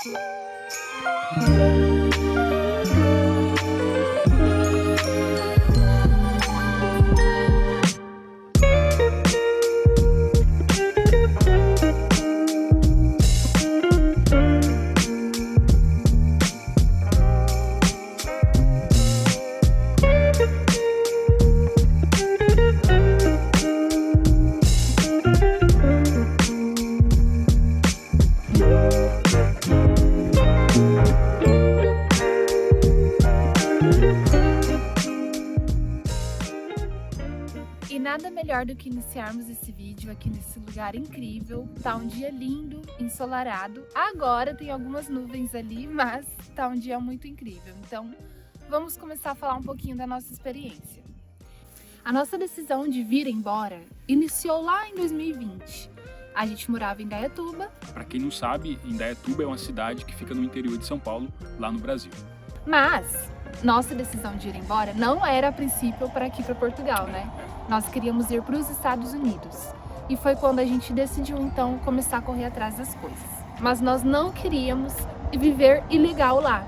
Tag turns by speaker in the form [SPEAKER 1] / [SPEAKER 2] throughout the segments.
[SPEAKER 1] E nada melhor do que iniciarmos esse vídeo aqui nesse lugar incrível. Tá um dia lindo, ensolarado. Agora tem algumas nuvens ali, mas tá um dia muito incrível. Então, vamos começar a falar um pouquinho da nossa experiência. A nossa decisão de vir embora iniciou lá em 2020. A gente morava em Indaiatuba.
[SPEAKER 2] Para quem não sabe, Indaiatuba é uma cidade que fica no interior de São Paulo, lá no Brasil.
[SPEAKER 1] Mas nossa decisão de ir embora não era a princípio para aqui para Portugal, né? Nós queríamos ir para os Estados Unidos. E foi quando a gente decidiu então começar a correr atrás das coisas. Mas nós não queríamos viver ilegal lá.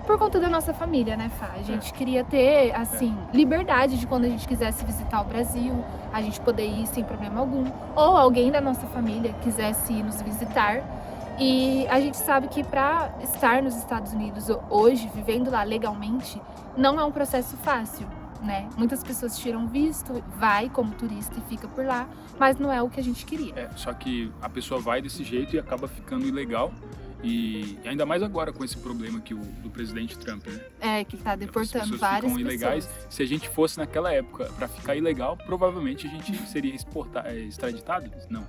[SPEAKER 1] Por conta da nossa família, né, Fá? A gente queria ter, assim, liberdade de quando a gente quisesse visitar o Brasil, a gente poder ir sem problema algum. Ou alguém da nossa família quisesse ir nos visitar. E a gente sabe que para estar nos Estados Unidos hoje, vivendo lá legalmente, não é um processo fácil, né? Muitas pessoas tiram visto, vai como turista e fica por lá, mas não é o que a gente queria.
[SPEAKER 2] Só que a pessoa vai desse jeito e acaba ficando ilegal. E ainda mais agora com esse problema aqui do presidente Trump, né?
[SPEAKER 1] Que tá deportando
[SPEAKER 2] As
[SPEAKER 1] várias
[SPEAKER 2] ficam ilegais.
[SPEAKER 1] pessoas.
[SPEAKER 2] Se a gente fosse naquela época para ficar ilegal, provavelmente a gente seria extraditado? Não.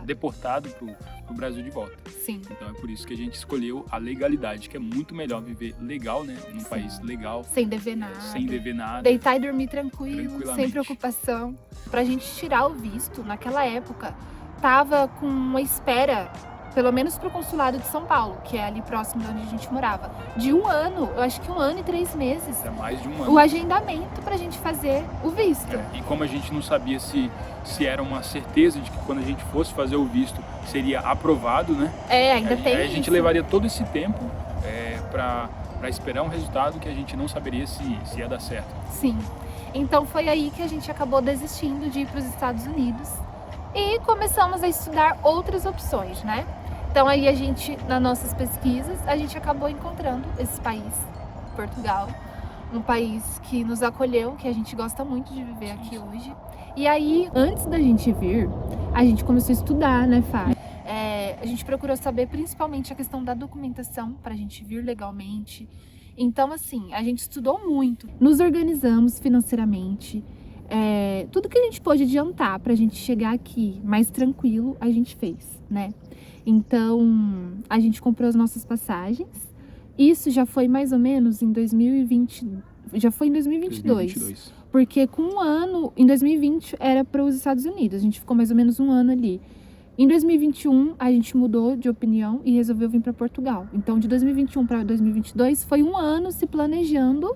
[SPEAKER 2] Deportado pro Brasil de volta.
[SPEAKER 1] Sim.
[SPEAKER 2] Então é por isso que a gente escolheu a legalidade, que é muito melhor viver legal, né? Num país legal.
[SPEAKER 1] Sem dever nada.
[SPEAKER 2] Sem dever nada.
[SPEAKER 1] Deitar e dormir tranquilo, sem preocupação. Pra gente tirar o visto, naquela época, tava com uma espera, pelo menos pro consulado de São Paulo, que é ali próximo de onde a gente morava, de 1 ano, eu acho que 1 ano e 3 meses.
[SPEAKER 2] É mais de 1 ano.
[SPEAKER 1] O agendamento pra gente fazer o visto.
[SPEAKER 2] E como a gente não sabia se era uma certeza de que quando a gente fosse fazer o visto seria aprovado, né?
[SPEAKER 1] Ainda tem
[SPEAKER 2] a gente
[SPEAKER 1] isso.
[SPEAKER 2] levaria todo esse tempo para esperar um resultado que a gente não saberia se ia dar certo.
[SPEAKER 1] Sim. Então foi aí que a gente acabou desistindo de ir para os Estados Unidos e começamos a estudar outras opções, né? Então aí a gente, nas nossas pesquisas, a gente acabou encontrando esse país, Portugal, um país que nos acolheu, que a gente gosta muito de viver aqui hoje. E aí, antes da gente vir, a gente começou a estudar, né, Fá? A gente procurou saber principalmente a questão da documentação para a gente vir legalmente. Então, assim, a gente estudou muito, nos organizamos financeiramente. Tudo que a gente pôde adiantar para a gente chegar aqui mais tranquilo, a gente fez, né? Então, a gente comprou as nossas passagens. Isso já foi mais ou menos em 2020, já foi em 2022. Porque com 1 ano, em 2020 era para os Estados Unidos, a gente ficou mais ou menos 1 ano ali. Em 2021 a gente mudou de opinião e resolveu vir para Portugal. Então de 2021 para 2022 foi 1 ano se planejando,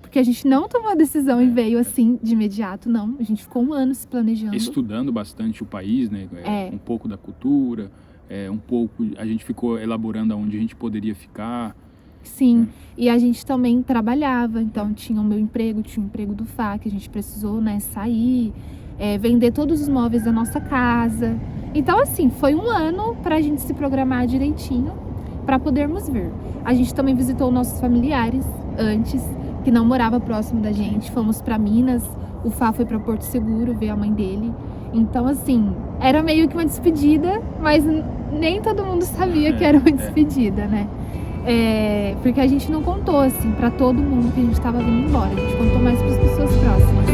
[SPEAKER 1] porque a gente não tomou a decisão e veio assim de imediato, não. A gente ficou 1 ano se planejando.
[SPEAKER 2] Estudando bastante o país, né? Um pouco da cultura, um pouco a gente ficou elaborando aonde a gente poderia ficar.
[SPEAKER 1] Sim, e a gente também trabalhava, então tinha o meu emprego, tinha o emprego do Fá, que a gente precisou, né, sair, vender todos os móveis da nossa casa. Então, assim, foi 1 ano pra gente se programar direitinho para podermos vir. A gente também visitou nossos familiares antes, que não morava próximo da gente. Fomos para Minas, o Fá foi para Porto Seguro ver a mãe dele. Então, assim, era meio que uma despedida, mas nem todo mundo sabia que era uma despedida, né? Porque a gente não contou, assim, pra todo mundo que a gente tava vindo embora. A gente contou mais pras pessoas próximas.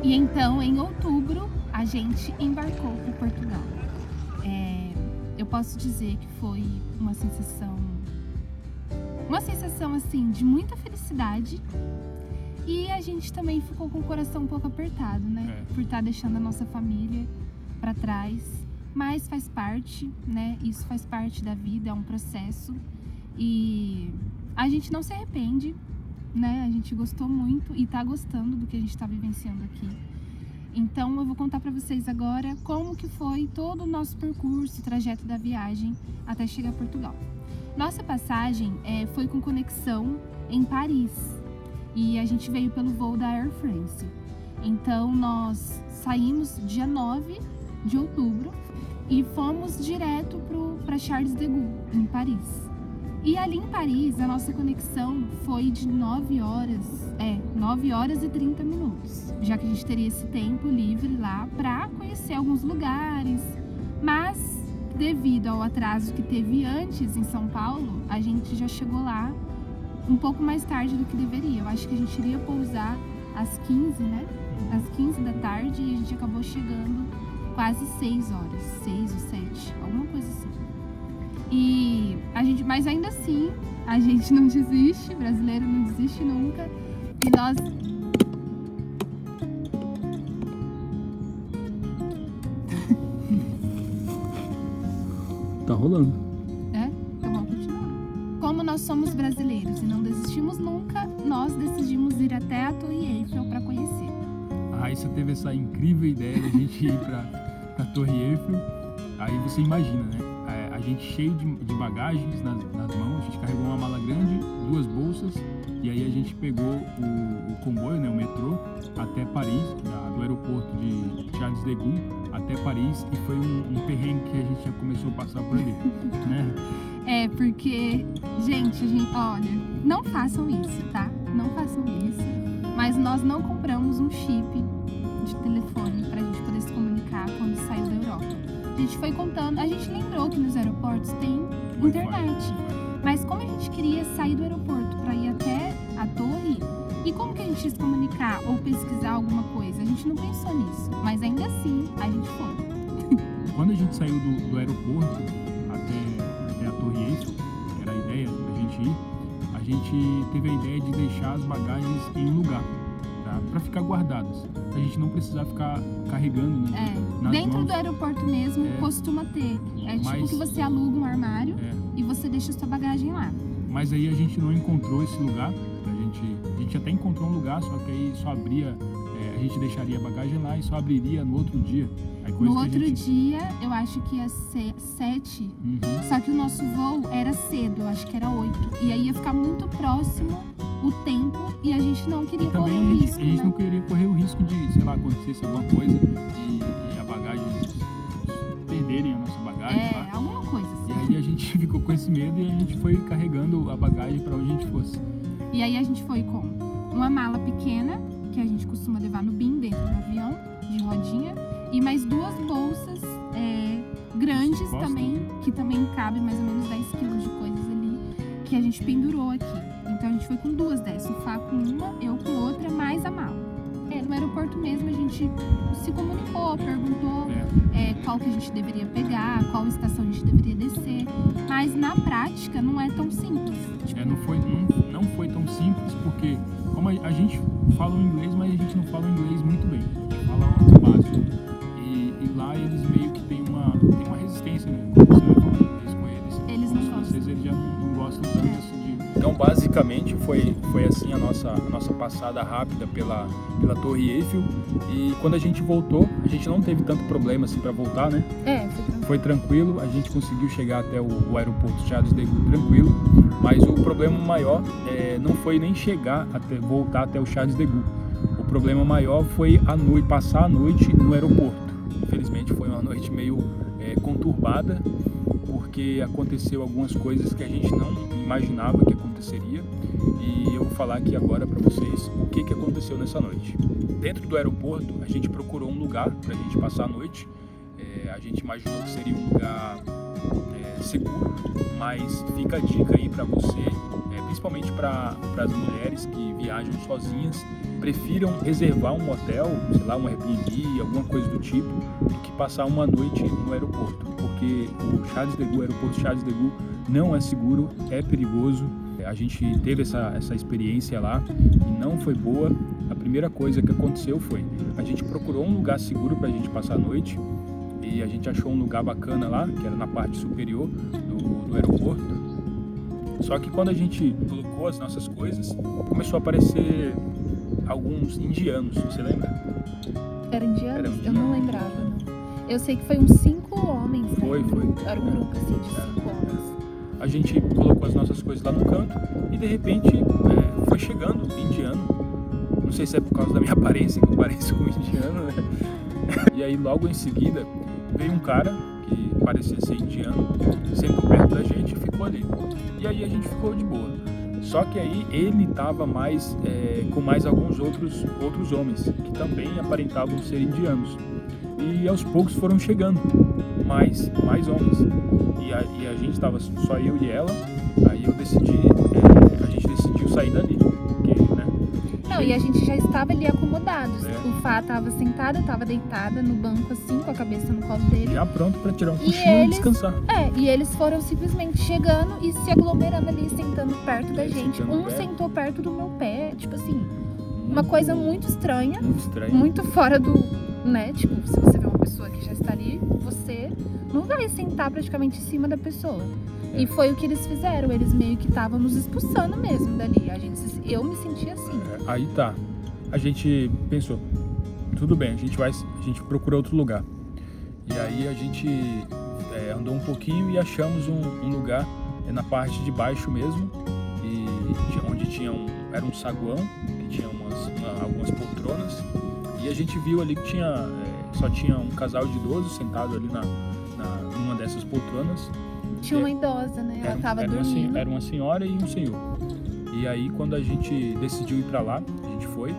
[SPEAKER 1] E então, em outubro, a gente embarcou para Portugal. Eu posso dizer que foi uma sensação assim de muita felicidade, e a gente também ficou com o coração um pouco apertado, né? Por estar deixando a nossa família para trás, mas faz parte, né? Isso faz parte da vida, é um processo, e a gente não se arrepende, né? A gente gostou muito e tá gostando do que a gente tá vivenciando aqui. Então eu vou contar para vocês agora como que foi todo o nosso percurso, o trajeto da viagem até chegar a Portugal. Nossa passagem foi com conexão em Paris, e a gente veio pelo voo da Air France. Então nós saímos dia 9 de outubro e fomos direto para Charles de Gaulle, em Paris. E ali em Paris, a nossa conexão foi de 9 horas e 30 minutos, já que a gente teria esse tempo livre lá para conhecer alguns lugares. Mas, devido ao atraso que teve antes em São Paulo, a gente já chegou lá um pouco mais tarde do que deveria. Eu acho que a gente iria pousar às 15, né? Às 15 da tarde, e a gente acabou chegando quase 6 horas, 6 ou 7, alguma coisa assim. Mas ainda assim, a gente não desiste, brasileiro não desiste nunca. E nós...
[SPEAKER 2] Tá rolando.
[SPEAKER 1] Então vamos continuar. Como nós somos brasileiros e não desistimos nunca, nós decidimos ir até a Torre Eiffel para conhecer.
[SPEAKER 2] A Raíssa teve essa incrível ideia de a gente ir pra Torre Eiffel. Aí você imagina, né? A gente cheio de bagagens nas mãos, a gente carregou uma mala grande, 2 bolsas, e aí a gente pegou o comboio, né, o metrô, até Paris, do aeroporto de Charles de Gaulle até Paris, e foi um perrengue que a gente já começou a passar por ali, né?
[SPEAKER 1] Porque, gente, olha, não façam isso, tá? Não façam isso, mas nós não compramos um chip de telefone pra gente poder se comunicar quando saiu da Europa. A gente foi contando, a gente lembrou que nos aeroportos tem internet, mas como a gente queria sair do aeroporto para ir até a torre, e como que a gente ia se comunicar ou pesquisar alguma coisa? A gente não pensou nisso, mas ainda assim a gente foi.
[SPEAKER 2] Quando a gente saiu do aeroporto até a Torre Eiffel, que era a ideia da gente ir, a gente teve a ideia de deixar as bagagens em um lugar, para ficar guardadas. A gente não precisar ficar carregando, né?
[SPEAKER 1] Dentro
[SPEAKER 2] mãos.
[SPEAKER 1] do aeroporto mesmo costuma ter. Tipo que você aluga um armário e você deixa a sua bagagem lá.
[SPEAKER 2] Mas aí a gente não encontrou esse lugar. A gente até encontrou um lugar, só que aí só abria, a gente deixaria a bagagem lá e só abriria no outro dia.
[SPEAKER 1] No outro dia, eu acho que ia ser 7, só que o nosso voo era cedo, eu acho que era 8. E aí ia ficar muito próximo o tempo e a gente não queria correr o risco.
[SPEAKER 2] A gente não queria correr o risco de, sei lá, acontecesse alguma coisa e a bagagem, perderem a nossa bagagem lá.
[SPEAKER 1] Alguma coisa assim.
[SPEAKER 2] E aí a gente ficou com esse medo e a gente foi carregando a bagagem para onde a gente fosse.
[SPEAKER 1] E aí a gente foi com uma mala pequena, que a gente costuma levar no BIM dentro do avião, de rodinha, e mais 2 bolsas grandes também, que também cabe mais ou menos 10 quilos de coisas ali, que a gente pendurou aqui. Então a gente foi com 2 dessas, o Fá com uma, eu com outra, mais a mala. No aeroporto mesmo a gente se comunicou, perguntou qual que a gente deveria pegar, qual estação a gente deveria descer, mas na prática não é tão simples.
[SPEAKER 2] Não foi tão simples, porque como a gente fala o inglês, mas a gente não fala o inglês muito bem, a gente fala o básico. E lá eles meio que tem uma resistência, né? Quando você vai falar inglês com eles.
[SPEAKER 1] Eles não gostam.
[SPEAKER 2] Eles já não gostam tanto assim de... Então, basicamente, foi assim a nossa passada rápida pela Torre Eiffel. E quando a gente voltou, a gente não teve tanto problema assim para voltar, né? Foi tranquilo. A gente conseguiu chegar até o aeroporto Charles de Gaulle tranquilo. Mas o problema maior não foi nem voltar até o Charles de Gaulle. O problema maior foi passar a noite no aeroporto. Infelizmente, foi uma noite meio conturbada, porque aconteceu algumas coisas que a gente não imaginava que aconteceria, e eu vou falar aqui agora para vocês o que aconteceu nessa noite. Dentro do aeroporto, a gente procurou um lugar para a gente passar a noite. A gente imaginou que seria um lugar seguro, mas fica a dica aí para você, principalmente para as mulheres que viajam sozinhas, prefiram reservar um hotel, sei lá, um Airbnb, alguma coisa do tipo, do que passar uma noite no aeroporto, porque o aeroporto Charles de Gaulle não é seguro, é perigoso. A gente teve essa experiência lá e não foi boa. A primeira coisa que aconteceu foi, a gente procurou um lugar seguro para a gente passar a noite e a gente achou um lugar bacana lá, que era na parte superior do aeroporto. Só que quando a gente colocou as nossas coisas, começou a aparecer alguns indianos, você lembra?
[SPEAKER 1] Era indiano?
[SPEAKER 2] Era
[SPEAKER 1] Eu não lembrava, não. Eu sei que foi uns 5 homens, né?
[SPEAKER 2] Foi.
[SPEAKER 1] Era um grupo, assim, de 5 homens.
[SPEAKER 2] A gente colocou as nossas coisas lá no canto e de repente foi chegando indiano. Não sei se é por causa da minha aparência, que eu pareço com um indiano, né? E aí logo em seguida veio um cara que parecia ser indiano, sentou perto da gente e ficou ali. E aí a gente ficou de boa. Só que aí ele estava com mais alguns outros homens, que também aparentavam ser indianos. E aos poucos foram chegando mais homens. E a gente estava só eu e ela, aí a gente decidiu sair dali. Porque, né?
[SPEAKER 1] Não, e a gente já estava ali acomodados. O Fá estava sentado, eu estava deitada no banco assim, com a cabeça no colo dele.
[SPEAKER 2] Já pronto para tirar um cochilo e descansar.
[SPEAKER 1] E eles foram simplesmente chegando e se aglomerando ali, sentando perto da gente. Um sentou perto do meu pé, tipo assim, uma coisa muito estranha. Muito fora do, né? Tipo, se você vê uma pessoa que já está ali, você não vai sentar praticamente em cima da pessoa. E foi o que eles fizeram, eles meio que estavam nos expulsando mesmo dali. Eu me senti assim.
[SPEAKER 2] Aí tá, a gente pensou, tudo bem, a gente procura outro lugar. E aí a gente andou um pouquinho e achamos um lugar na parte de baixo mesmo, e onde era um saguão, que tinha algumas poltronas, e a gente viu ali que só tinha um casal de idosos sentado ali numa dessas poltronas.
[SPEAKER 1] Tinha uma idosa, né? Ela tava dormindo.
[SPEAKER 2] Era uma senhora e um senhor. E aí quando a gente decidiu ir pra lá, a gente foi.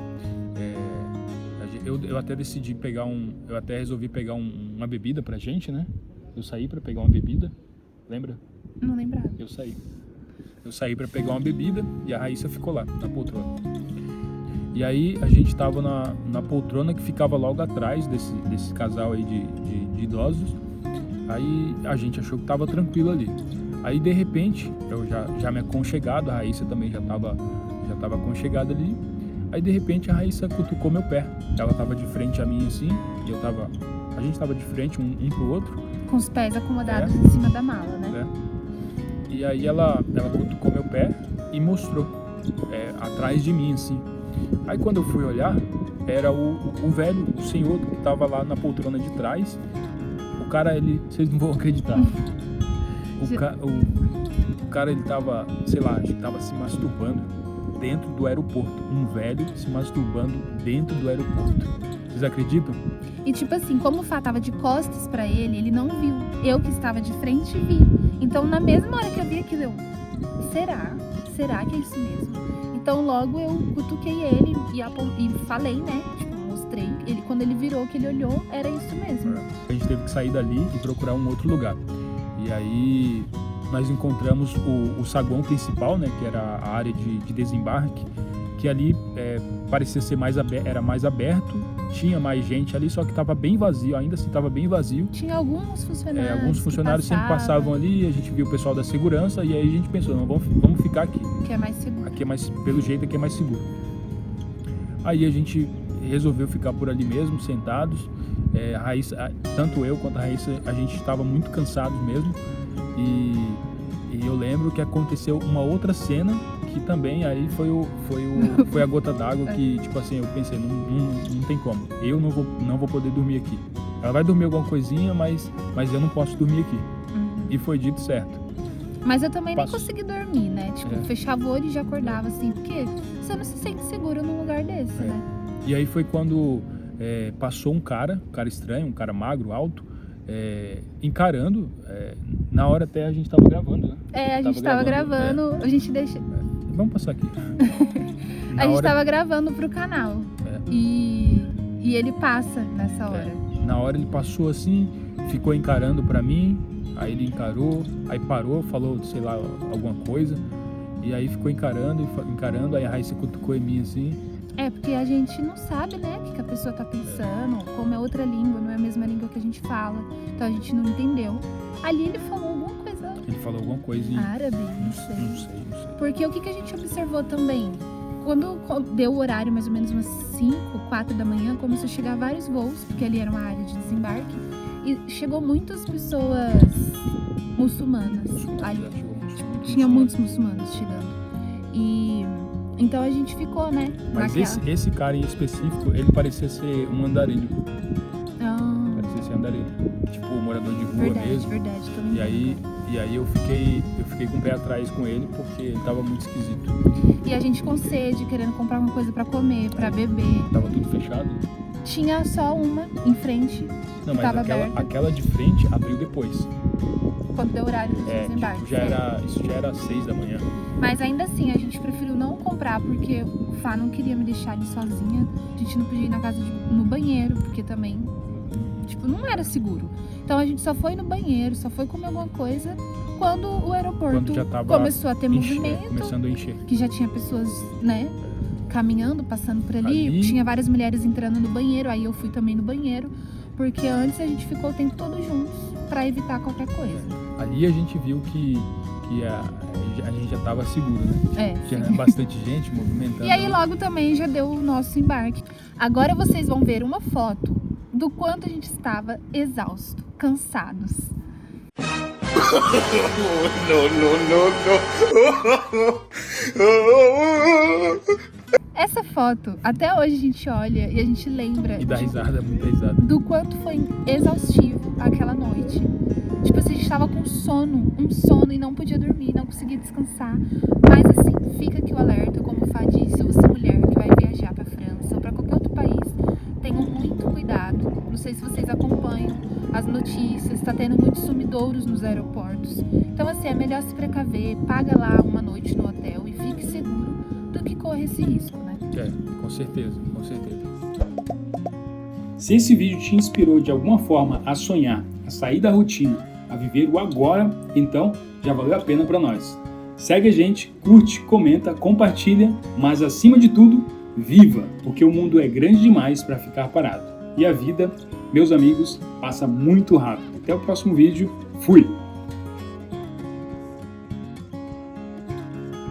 [SPEAKER 2] Eu até decidi eu até resolvi pegar uma bebida pra gente, né? Eu saí pra pegar uma bebida, lembra?
[SPEAKER 1] Não lembrava.
[SPEAKER 2] Eu saí pra pegar uma bebida e a Raíssa ficou lá, na poltrona. E aí a gente tava na poltrona que ficava logo atrás desse casal aí de idosos. Aí a gente achou que tava tranquilo ali. Aí de repente, eu já me aconchegado, a Raíssa também já tava aconchegada ali. Aí de repente a Raíssa cutucou meu pé. Ela tava de frente a mim assim, e a gente tava de frente um pro outro.
[SPEAKER 1] Com os pés acomodados em cima da mala, né?
[SPEAKER 2] E aí ela cutucou meu pé e mostrou atrás de mim assim. Aí quando eu fui olhar, era o velho, o senhor que tava lá na poltrona de trás. O cara, vocês não vão acreditar. O cara, ele tava, sei lá, acho que tava se masturbando dentro do aeroporto. Um velho se masturbando dentro do aeroporto. Vocês acreditam?
[SPEAKER 1] E tipo assim, como o Fá tava de costas pra ele não viu. Eu que estava de frente vi. Então na mesma hora que eu vi aquilo, será que é isso mesmo? Então logo eu cutuquei ele e falei, né? Tipo, mostrei. Quando ele virou, que ele olhou, era isso mesmo.
[SPEAKER 2] A gente teve que sair dali e procurar um outro lugar. E aí nós encontramos o saguão principal, né? Que era a área de desembarque, que ali parecia ser era mais aberto, tinha mais gente ali, só que estava bem vazio, ainda assim estava bem vazio.
[SPEAKER 1] Tinha alguns funcionários.
[SPEAKER 2] Alguns funcionários sempre passavam ali, a gente viu o pessoal da segurança e aí a gente pensou, não, vamos ficar aqui.
[SPEAKER 1] Que é mais seguro.
[SPEAKER 2] Pelo jeito aqui é mais seguro. Aí a gente resolveu ficar por ali mesmo, sentados. A Raíssa, tanto eu quanto a Raíssa, a gente estava muito cansados mesmo. E eu lembro que aconteceu uma outra cena que também aí foi a gota d'água que, tipo assim, eu pensei, não tem como. Eu não vou poder dormir aqui. Ela vai dormir alguma coisinha, mas eu não posso dormir aqui. E foi dito certo.
[SPEAKER 1] Mas eu também nem consegui dormir, né? Tipo, fechava o olho e já acordava assim, porque você não se sente seguro num lugar desse, né?
[SPEAKER 2] E aí foi quando passou um cara estranho, um cara magro, alto, encarando. Na hora até a gente tava gravando, né?
[SPEAKER 1] A gente tava gravando, a gente deixa...
[SPEAKER 2] Vamos passar aqui.
[SPEAKER 1] A gente tava gravando pro canal. E ele passa nessa hora.
[SPEAKER 2] Na hora ele passou assim, ficou encarando pra mim, aí ele encarou, aí parou, falou, sei lá, alguma coisa. E aí ficou encarando, aí a Raíssa cutucou em mim assim.
[SPEAKER 1] É, porque a gente não sabe, né, o que a pessoa tá pensando, como é outra língua, não é a mesma língua que a gente fala. Então a gente não entendeu. Ali ele falou alguma coisa
[SPEAKER 2] Ele falou alguma coisa em
[SPEAKER 1] árabe, não sei.
[SPEAKER 2] Não sei.
[SPEAKER 1] Porque o que a gente observou também? Quando deu o horário, mais ou menos umas 5, 4 da manhã, começou a chegar vários voos, porque ali era uma área de desembarque, e chegou muitas pessoas muçulmanas. Ali, tinha muitos muçulmanos chegando. E então a gente ficou, né?
[SPEAKER 2] Mas esse cara em específico, ele parecia ser um andarilho. Parecia ser andarilho. Tipo, morador de rua mesmo.
[SPEAKER 1] Verdade,
[SPEAKER 2] também. E aí eu fiquei com o pé atrás com ele, porque ele tava muito esquisito.
[SPEAKER 1] E a gente com sede, querendo comprar alguma coisa pra comer, pra beber.
[SPEAKER 2] Tava tudo fechado?
[SPEAKER 1] Tinha só uma em frente.
[SPEAKER 2] Não, mas aquela de frente abriu depois.
[SPEAKER 1] Quando deu o horário do desembarque.
[SPEAKER 2] Tipo, isso já era 6 da manhã.
[SPEAKER 1] Mas ainda assim, a gente preferiu não comprar, porque o Fá não queria me deixar ali sozinha. A gente não podia ir na casa no banheiro, porque também, tipo, não era seguro. Então a gente só foi no banheiro, só foi comer alguma coisa quando o aeroporto começou a ter movimento.
[SPEAKER 2] Começando a encher.
[SPEAKER 1] Que já tinha pessoas, né, caminhando, passando por ali. Tinha várias mulheres entrando no banheiro, aí eu fui também no banheiro. Porque antes a gente ficou o tempo todo juntos pra evitar qualquer coisa.
[SPEAKER 2] Ali a gente viu que a gente já tava seguro, né? Tinha bastante gente movimentando.
[SPEAKER 1] E aí logo também já deu o nosso embarque. Agora vocês vão ver uma foto do quanto a gente estava exausto, cansados. Essa foto, até hoje a gente olha e a gente lembra.
[SPEAKER 2] E dá risada, muita risada.
[SPEAKER 1] Do quanto foi exaustivo aquela noite. Tipo assim, a gente tava com um sono e não podia dormir, não conseguia descansar. Mas assim, fica aqui o alerta, como o Fá disse, se você é mulher que vai viajar pra França ou pra qualquer outro país, tenham muito cuidado. Não sei se vocês acompanham as notícias, tá tendo muitos sumidouros nos aeroportos. Então assim, é melhor se precaver, paga lá uma noite no hotel e fique seguro do que correr esse risco, né?
[SPEAKER 2] Com certeza, com certeza.
[SPEAKER 3] Se esse vídeo te inspirou de alguma forma a sonhar, a sair da rotina, a viver o agora, então já valeu a pena para nós. Segue a gente, curte, comenta, compartilha, mas acima de tudo, viva, porque o mundo é grande demais para ficar parado. E a vida, meus amigos, passa muito rápido. Até o próximo vídeo. Fui!